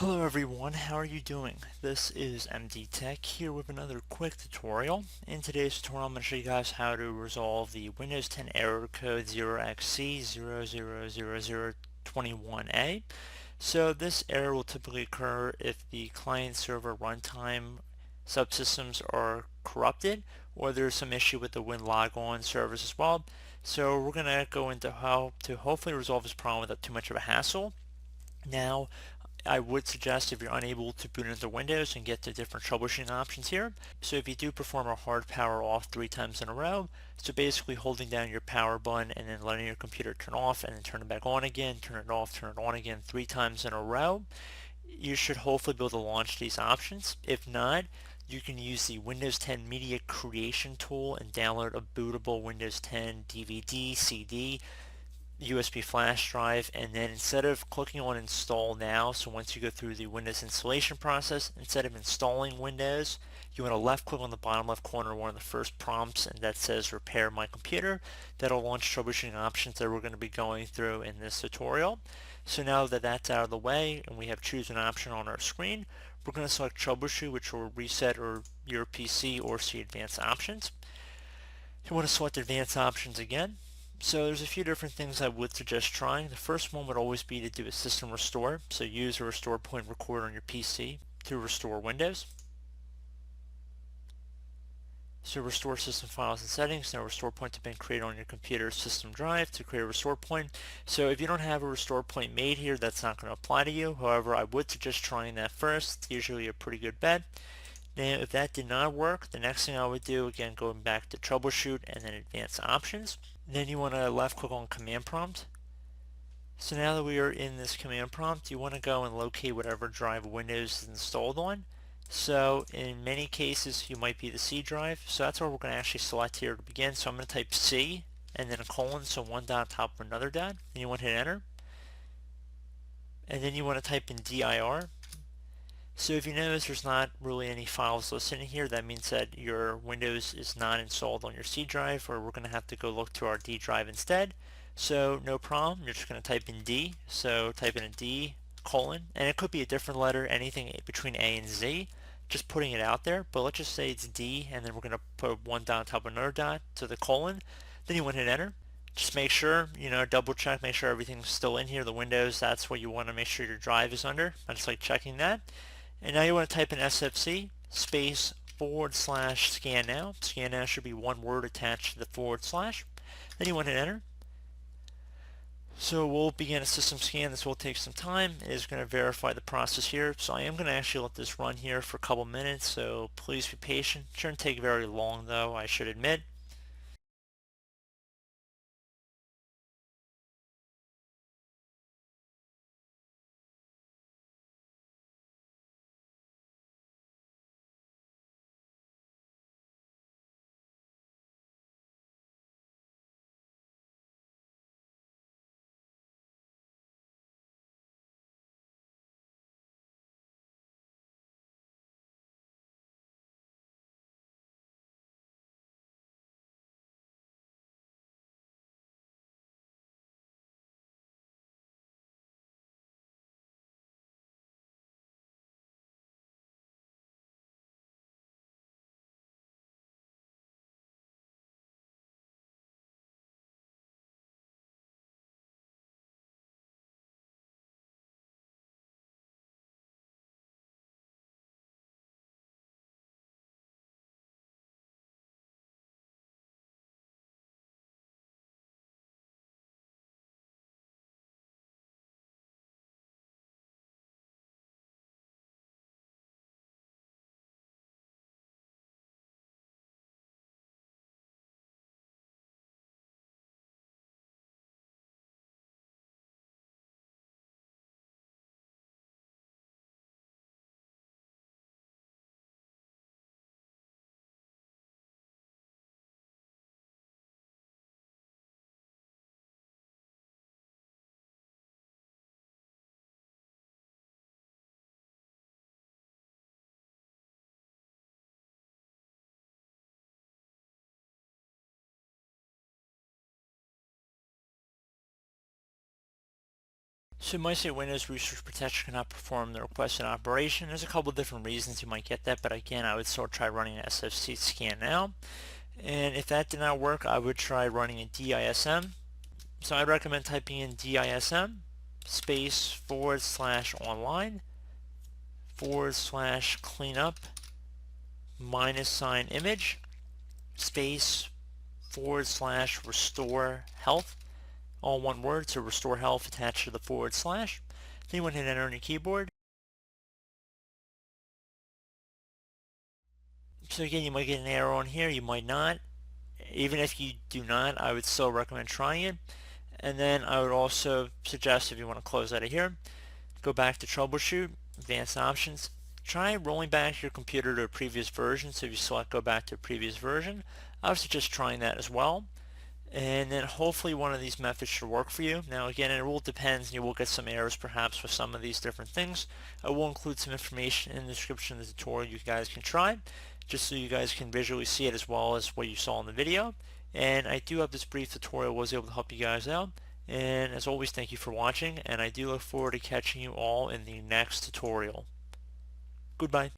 Hello everyone, how are you doing? This is MD Tech here with another quick tutorial. In today's tutorial I'm going to show you guys how to resolve the Windows 10 error code 0xc000021a. So this error will typically occur if the client server runtime subsystems are corrupted or there's some issue with the WinLogon service as well. So we're going to go into how to hopefully resolve this problem without too much of a hassle. Now, I would suggest if you're unable to boot into Windows and get to different troubleshooting options here. So if you do perform a hard power off 3 times in a row, so basically holding down your power button and then letting your computer turn off and then turn it back on again, turn it off, turn it on again 3 times in a row, you should hopefully be able to launch these options. If not, you can use the Windows 10 Media Creation tool and download a bootable Windows 10 DVD, CD, USB flash drive, and then instead of clicking on install now, so once you go through the Windows installation process, instead of installing Windows, you want to left click on the bottom left corner, one of the first prompts, and that says repair my computer. That'll launch troubleshooting options that we're going to be going through in this tutorial. So now that that's out of the way and we have choose an option on our screen, we're going to select troubleshoot, which will reset or your PC or see advanced options. You want to select advanced options again. So there's a few different things I would suggest trying. The first one would always be to do a system restore. So use a restore point recorder on your PC to restore Windows. So restore system files and settings. Now restore point has been created on your computer system drive to create a restore point. So if you don't have a restore point made here, that's not going to apply to you. However, I would suggest trying that first. It's usually a pretty good bet. Now if that did not work, the next thing I would do, again going back to troubleshoot and then advanced options. Then you want to left click on command prompt. So now that we are in this command prompt, you want to go and locate whatever drive Windows is installed on. So in many cases you might be the C drive, so that's what we're going to actually select here to begin. So I'm going to type C and then a colon, so one dot on top of another dot, and you want to hit enter. And then you want to type in dir. So if you notice there's not really any files listed in here, that means that your Windows is not installed on your C drive, or we're going to have to go look to our D drive instead. So no problem, you're just going to type in D. So type in a D colon, and it could be a different letter, anything between A and Z, just putting it out there. But let's just say it's D, and then we're going to put one dot on top of another dot to the colon. Then you want to hit enter. Just make sure, double check, make sure everything's still in here. The Windows, that's what you want to make sure your drive is under. I just like checking that. And now you want to type in SFC space /scannow. Scannow should be one word attached to the /. Then you want to hit enter. So we'll begin a system scan. This will take some time. It is going to verify the process here. So I am going to actually let this run here for a couple minutes. So please be patient. It shouldn't take very long though, I should admit. So it might say Windows Resource Protection cannot perform the requested operation. There's a couple different reasons you might get that, but again, I would still try running an SFC scan now. And if that did not work, I would try running a DISM. So I'd recommend typing in DISM space /online /cleanup -image space /restore health, all one word, so restore health attached to the /. Then you want to hit enter on your keyboard. So again, you might get an error on here, you might not. Even if you do not, I would still recommend trying it. And then I would also suggest, if you want to close out of here, go back to Troubleshoot, Advanced Options. Try rolling back your computer to a previous version. So if you select go back to a previous version, I would suggest trying that as well. And then hopefully one of these methods should work for you. Now again, it will depend, and you will get some errors perhaps with some of these different things. I will include some information in the description of the tutorial you guys can try, just so you guys can visually see it as well as what you saw in the video. And I do hope this brief tutorial was able to help you guys out. And as always, thank you for watching, and I do look forward to catching you all in the next tutorial. Goodbye.